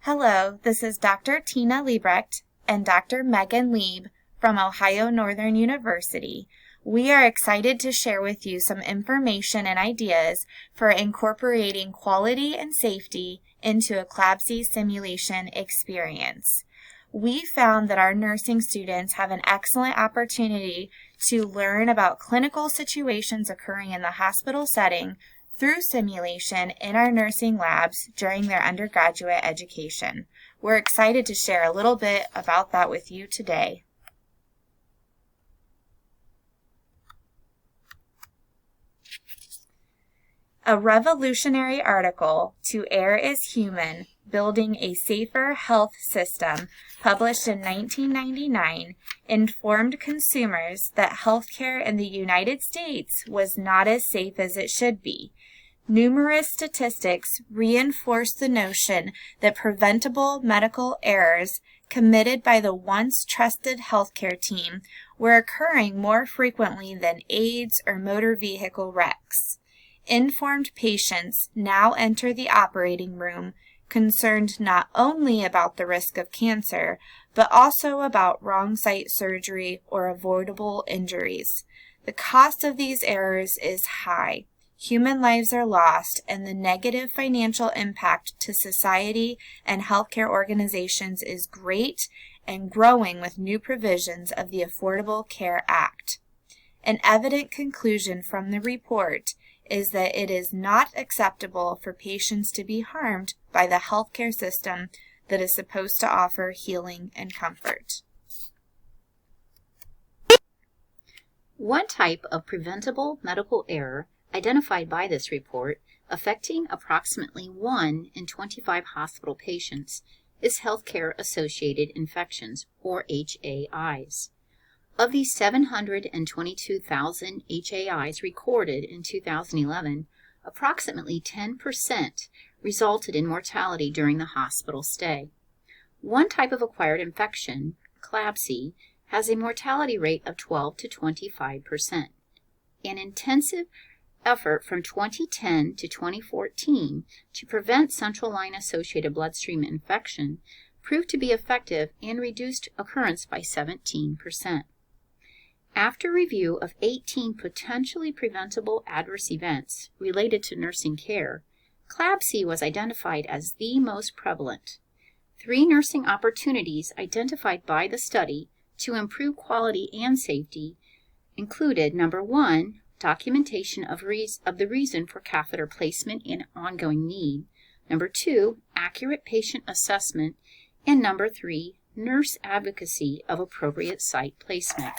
Hello, this is Dr. Tina Liebrecht and Dr. Megan Lieb from Ohio Northern University. We are excited to share with you some information and ideas for incorporating quality and safety into a CLABSI simulation experience. We found that our nursing students have an excellent opportunity to learn about clinical situations occurring in the hospital setting through simulation in our nursing labs during their undergraduate education. We're excited to share a little bit about that with you today. A revolutionary article, To Err is Human, Building a Safer Health System, published in 1999, informed consumers that healthcare in the United States was not as safe as it should be. Numerous statistics reinforce the notion that preventable medical errors committed by the once trusted healthcare team were occurring more frequently than AIDS or motor vehicle wrecks. Informed patients now enter the operating room concerned not only about the risk of cancer, but also about wrong site surgery or avoidable injuries. The cost of these errors is high. Human lives are lost, and the negative financial impact to society and healthcare organizations is great and growing with new provisions of the Affordable Care Act. An evident conclusion from the report is that it is not acceptable for patients to be harmed by the healthcare system that is supposed to offer healing and comfort. One type of preventable medical error identified by this report, affecting approximately 1 in 25 hospital patients, is healthcare-associated infections, or HAIs. Of these 722,000 HAIs recorded in 2011, approximately 10% resulted in mortality during the hospital stay. One type of acquired infection, CLABSI, has a mortality rate of 12 to 25%. An intensive effort from 2010 to 2014 to prevent central line-associated bloodstream infection proved to be effective and reduced occurrence by 17%. After review of 18 potentially preventable adverse events related to nursing care, CLABSI was identified as the most prevalent. 3 nursing opportunities identified by the study to improve quality and safety included, number 1, documentation of the reason for catheter placement and ongoing need, number 2, accurate patient assessment, and number 3, nurse advocacy of appropriate site placement.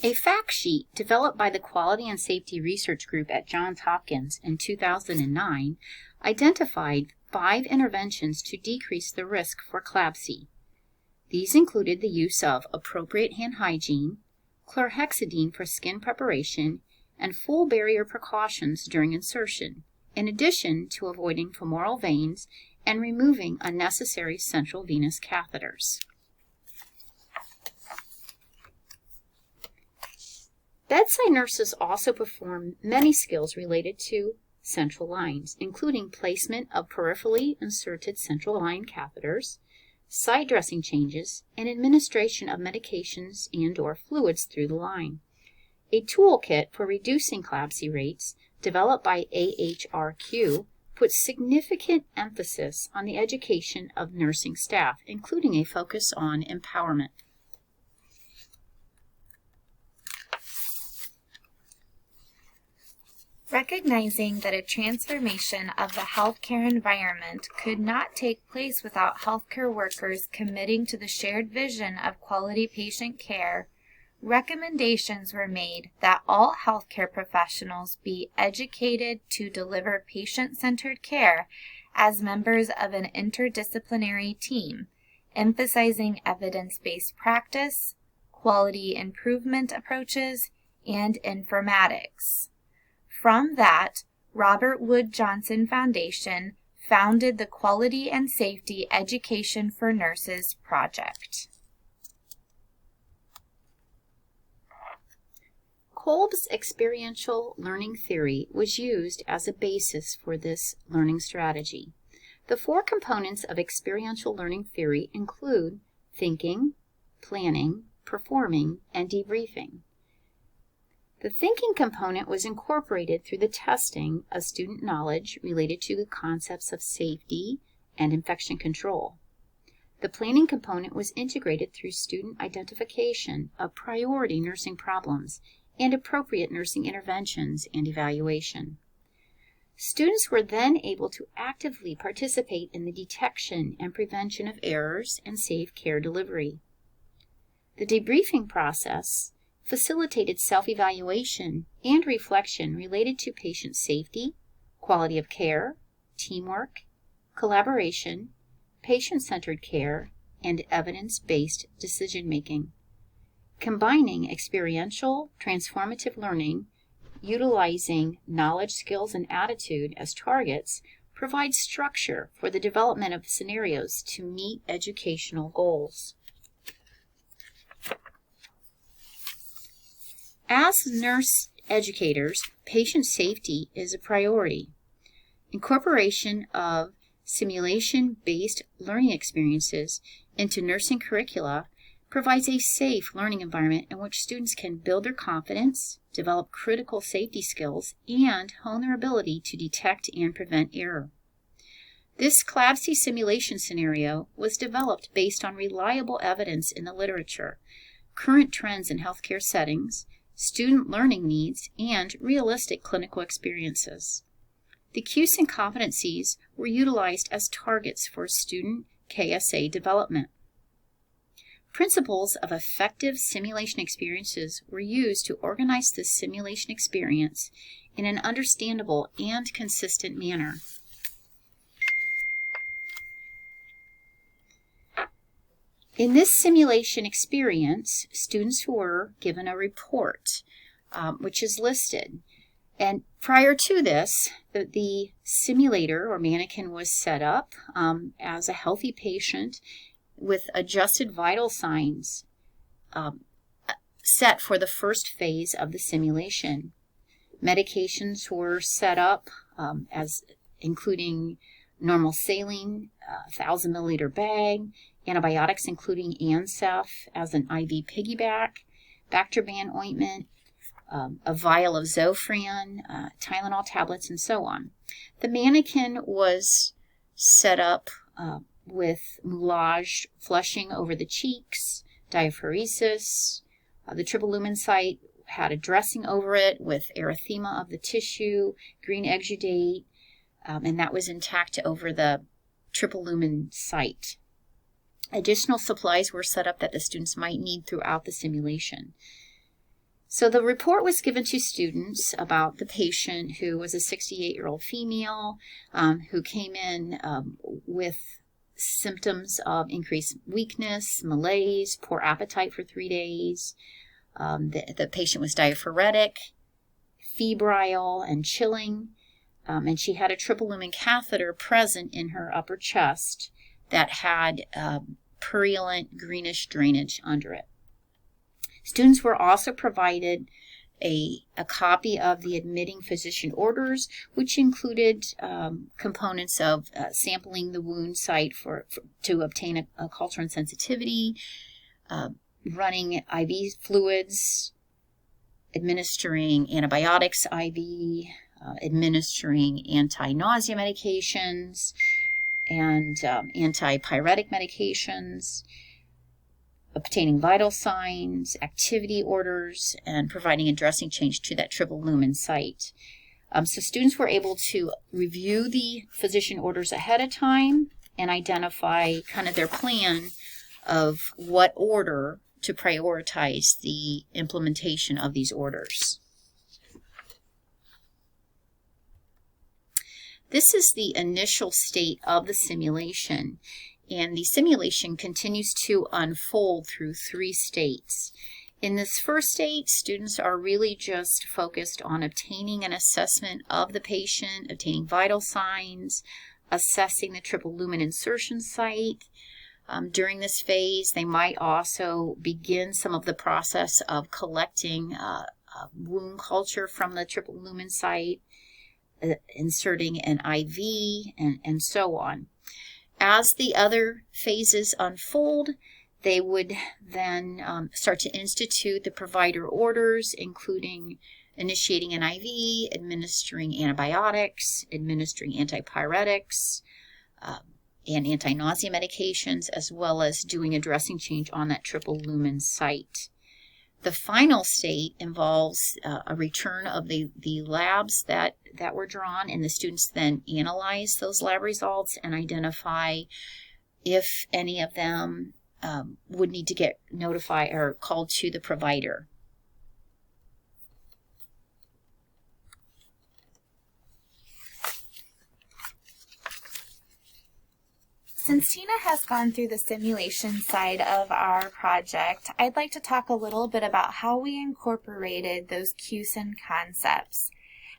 A fact sheet developed by the Quality and Safety Research Group at Johns Hopkins in 2009 identified 5 interventions to decrease the risk for CLABSI. These included the use of appropriate hand hygiene, chlorhexidine for skin preparation, and full barrier precautions during insertion, in addition to avoiding femoral veins and removing unnecessary central venous catheters. Bedside nurses also perform many skills related to central lines, including placement of peripherally inserted central line catheters, site dressing changes, and administration of medications and/or fluids through the line. A toolkit for reducing CLABSI rates, developed by AHRQ, puts significant emphasis on the education of nursing staff, including a focus on empowerment. Recognizing that a transformation of the healthcare environment could not take place without healthcare workers committing to the shared vision of quality patient care, recommendations were made that all healthcare professionals be educated to deliver patient-centered care as members of an interdisciplinary team, emphasizing evidence-based practice, quality improvement approaches, and informatics. From that, Robert Wood Johnson Foundation founded the Quality and Safety Education for Nurses project. Kolb's experiential learning theory was used as a basis for this learning strategy. The 4 components of experiential learning theory include thinking, planning, performing, and debriefing. The thinking component was incorporated through the testing of student knowledge related to the concepts of safety and infection control. The planning component was integrated through student identification of priority nursing problems and appropriate nursing interventions and evaluation. Students were then able to actively participate in the detection and prevention of errors and safe care delivery. The debriefing process facilitated self-evaluation and reflection related to patient safety, quality of care, teamwork, collaboration, patient-centered care, and evidence-based decision-making. Combining experiential, transformative learning, utilizing knowledge, skills, and attitude as targets provides structure for the development of scenarios to meet educational goals. As nurse educators, patient safety is a priority. Incorporation of simulation-based learning experiences into nursing curricula provides a safe learning environment in which students can build their confidence, develop critical safety skills, and hone their ability to detect and prevent error. This CLABSI simulation scenario was developed based on reliable evidence in the literature, current trends in healthcare settings, student learning needs, and realistic clinical experiences. The cues and competencies were utilized as targets for student KSA development. Principles of effective simulation experiences were used to organize this simulation experience in an understandable and consistent manner. In this simulation experience, students were given a report, which is listed. And prior to this, the simulator or mannequin was set up as a healthy patient with adjusted vital signs set for the first phase of the simulation. Medications were set up as including normal saline, 1,000 milliliter bag, antibiotics including Ancef as an IV piggyback, Bactroban ointment, a vial of Zofran, Tylenol tablets, and so on. The mannequin was set up with moulage flushing over the cheeks, diaphoresis. The triple lumen site had a dressing over it with erythema of the tissue, green exudate, and that was intact over the triple lumen site. Additional supplies were set up that the students might need throughout the simulation. So the report was given to students about the patient who was a 68-year-old female who came in with symptoms of increased weakness, malaise, poor appetite for 3 days. The patient was diaphoretic, febrile, and chilling, and she had a triple lumen catheter present in her upper chest that had purulent greenish drainage under it. Students were also provided a copy of the admitting physician orders, which included components of sampling the wound site to obtain a culture and sensitivity, running IV fluids, administering antibiotics IV, administering anti-nausea medications, and antipyretic medications, obtaining vital signs, activity orders, and providing a dressing change to that triple lumen site. So students were able to review the physician orders ahead of time and identify kind of their plan of what order to prioritize the implementation of these orders. This is the initial state of the simulation, and the simulation continues to unfold through 3 states. In this first state, students are really just focused on obtaining an assessment of the patient, obtaining vital signs, assessing the triple lumen insertion site. During this phase, they might also begin some of the process of collecting wound culture from the triple lumen site, inserting an IV, and so on. As the other phases unfold, they would then start to institute the provider orders, including initiating an IV, administering antibiotics, administering antipyretics, and anti-nausea medications, as well as doing a dressing change on that triple lumen site. The final state involves a return of the labs that were drawn, and the students then analyze those lab results and identify if any of them would need to get notified or called to the provider. Since Tina has gone through the simulation side of our project, I'd like to talk a little bit about how we incorporated those CUSIN concepts.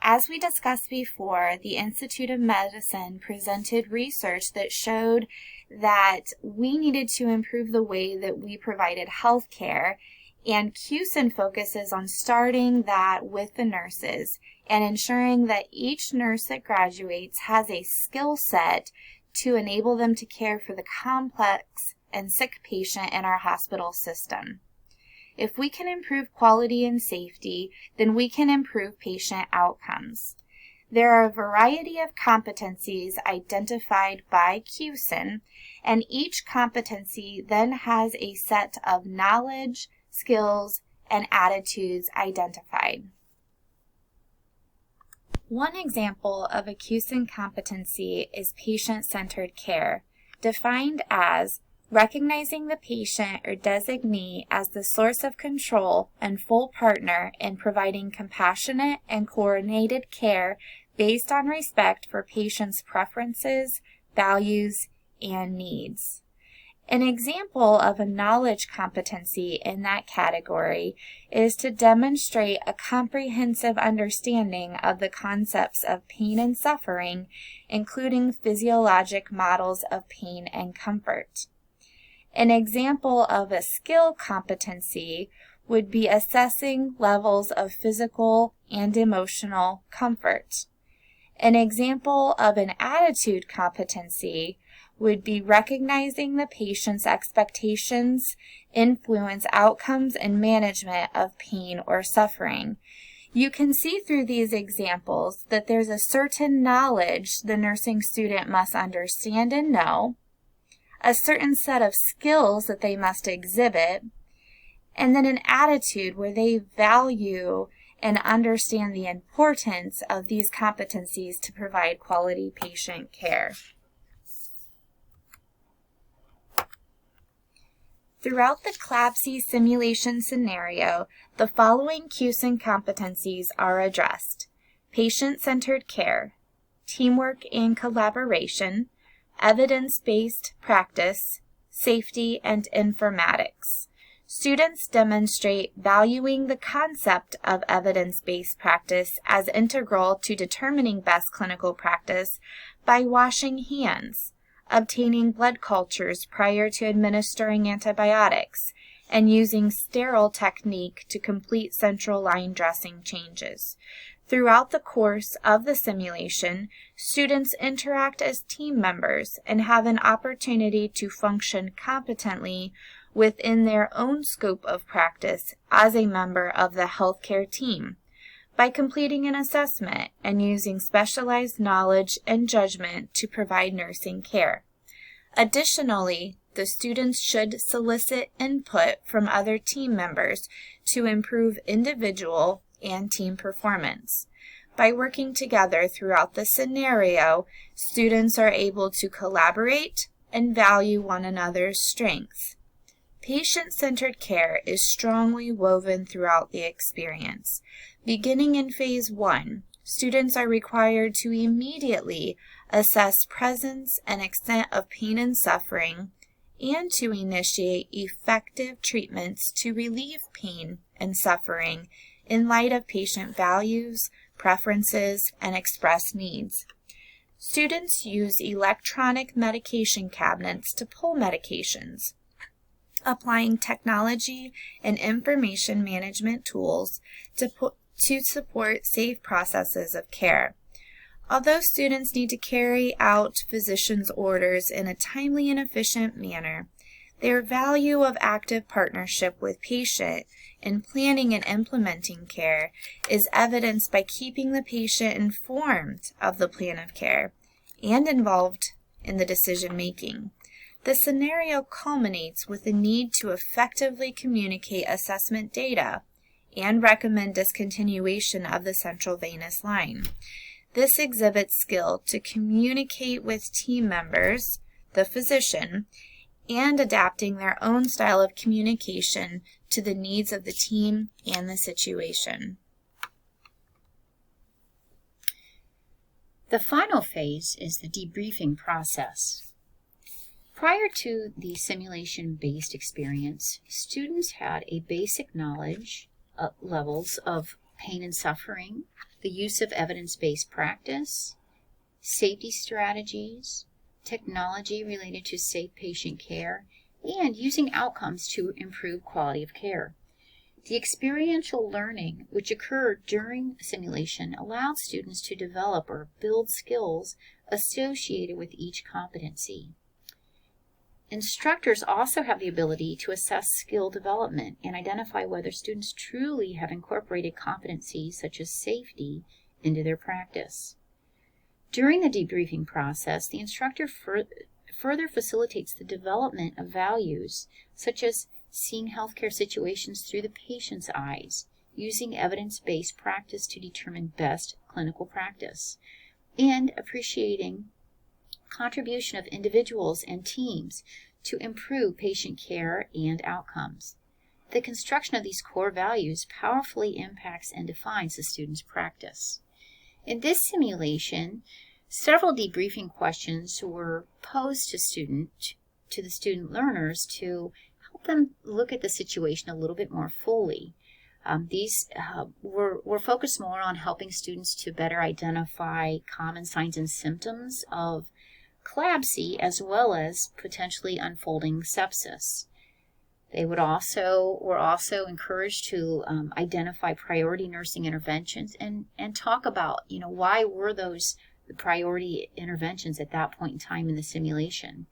As we discussed before, the Institute of Medicine presented research that showed that we needed to improve the way that we provided health care, and CUSIN focuses on starting that with the nurses and ensuring that each nurse that graduates has a skill set to enable them to care for the complex and sick patient in our hospital system. If we can improve quality and safety, then we can improve patient outcomes. There are a variety of competencies identified by CUSIN, and each competency then has a set of knowledge, skills, and attitudes identified. One example of a CUSIN competency is patient-centered care, defined as recognizing the patient or designee as the source of control and full partner in providing compassionate and coordinated care based on respect for patients' preferences, values, and needs. An example of a knowledge competency in that category is to demonstrate a comprehensive understanding of the concepts of pain and suffering, including physiologic models of pain and comfort. An example of a skill competency would be assessing levels of physical and emotional comfort. An example of an attitude competency would be recognizing the patient's expectations influence outcomes and management of pain or suffering. You can see through these examples that there's a certain knowledge the nursing student must understand and know, a certain set of skills that they must exhibit, and then an attitude where they value and understand the importance of these competencies to provide quality patient care. Throughout the CLABSI simulation scenario, the following CUSIN competencies are addressed: patient-centered care, teamwork and collaboration, evidence-based practice, safety, and informatics. Students demonstrate valuing the concept of evidence-based practice as integral to determining best clinical practice by washing hands, obtaining blood cultures prior to administering antibiotics, and using sterile technique to complete central line dressing changes. Throughout the course of the simulation, students interact as team members and have an opportunity to function competently within their own scope of practice as a member of the healthcare team by completing an assessment and using specialized knowledge and judgment to provide nursing care. Additionally, the students should solicit input from other team members to improve individual and team performance. By working together throughout the scenario, students are able to collaborate and value one another's strengths. Patient-centered care is strongly woven throughout the experience. Beginning in Phase 1, students are required to immediately assess presence and extent of pain and suffering, and to initiate effective treatments to relieve pain and suffering in light of patient values, preferences, and expressed needs. Students use electronic medication cabinets to pull medications. applying technology and information management tools to support safe processes of care. Although students need to carry out physicians' orders in a timely and efficient manner, their value of active partnership with patient in planning and implementing care is evidenced by keeping the patient informed of the plan of care and involved in the decision making. The scenario culminates with the need to effectively communicate assessment data and recommend discontinuation of the central venous line. This exhibits skill to communicate with team members, the physician, and adapting their own style of communication to the needs of the team and the situation. The final phase is the debriefing process. Prior to the simulation-based experience, students had a basic knowledge levels of pain and suffering, the use of evidence-based practice, safety strategies, technology related to safe patient care, and using outcomes to improve quality of care. The experiential learning, which occurred during simulation, allowed students to develop or build skills associated with each competency. Instructors also have the ability to assess skill development and identify whether students truly have incorporated competencies such as safety into their practice. During the debriefing process, the instructor further facilitates the development of values such as seeing healthcare situations through the patient's eyes, using evidence-based practice to determine best clinical practice, and appreciating contribution of individuals and teams to improve patient care and outcomes. The construction of these core values powerfully impacts and defines the student's practice. In this simulation, several debriefing questions were posed to the student learners to help them look at the situation a little bit more fully. These were focused more on helping students to better identify common signs and symptoms of CLABSI as well as potentially unfolding sepsis. They were also encouraged to identify priority nursing interventions and talk about, why were those the priority interventions at that point in time in the simulation?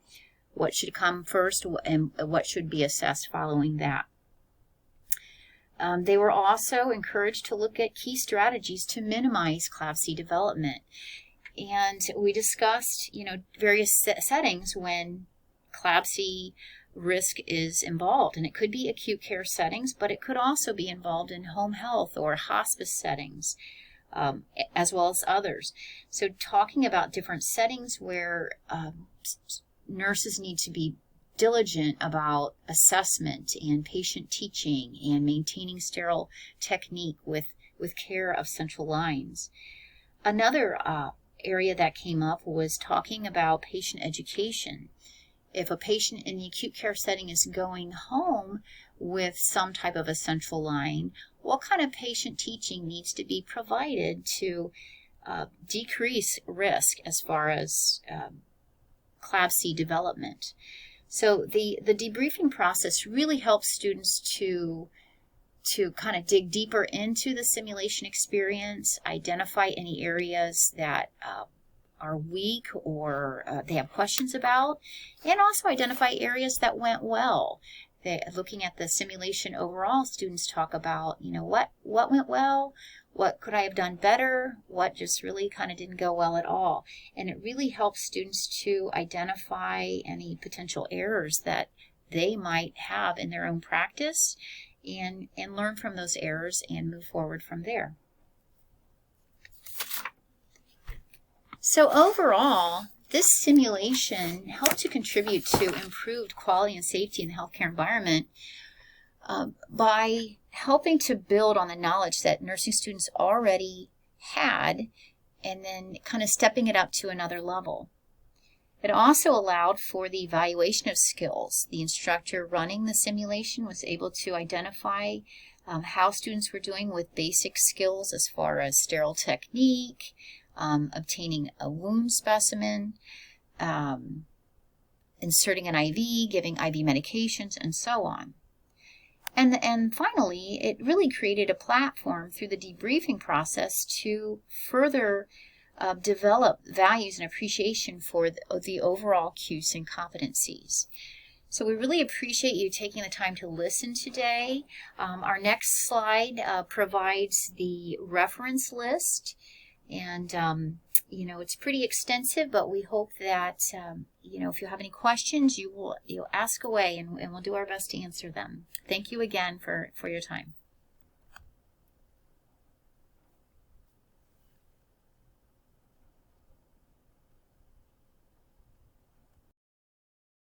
What should come first and what should be assessed following that? They were also encouraged to look at key strategies to minimize CLABSI development. And we discussed, various settings when CLABSI risk is involved. And it could be acute care settings, but it could also be involved in home health or hospice settings, as well as others. So talking about different settings where nurses need to be diligent about assessment and patient teaching and maintaining sterile technique with care of central lines. Another area that came up was talking about patient education. If a patient in the acute care setting is going home with some type of a central line, what kind of patient teaching needs to be provided to decrease risk as far as CLABSI development? So the debriefing process really helps students to kind of dig deeper into the simulation experience, identify any areas that are weak or they have questions about, and also identify areas that went well. Looking at the simulation overall, students talk about, what went well, what could I have done better, what just really kind of didn't go well at all. And it really helps students to identify any potential errors that they might have in their own practice and learn from those errors and move forward from there. So overall, this simulation helped to contribute to improved quality and safety in the healthcare environment by helping to build on the knowledge that nursing students already had and then kind of stepping it up to another level. It also allowed for the evaluation of skills. The instructor running the simulation was able to identify how students were doing with basic skills as far as sterile technique, obtaining a wound specimen, inserting an IV, giving IV medications, and so on. And finally, it really created a platform through the debriefing process to further develop values and appreciation for the overall cues and competencies. So we really appreciate you taking the time to listen today. Our next slide provides the reference list, and it's pretty extensive, but we hope that if you have any questions, you'll ask away, and we'll do our best to answer them. Thank you again for your time.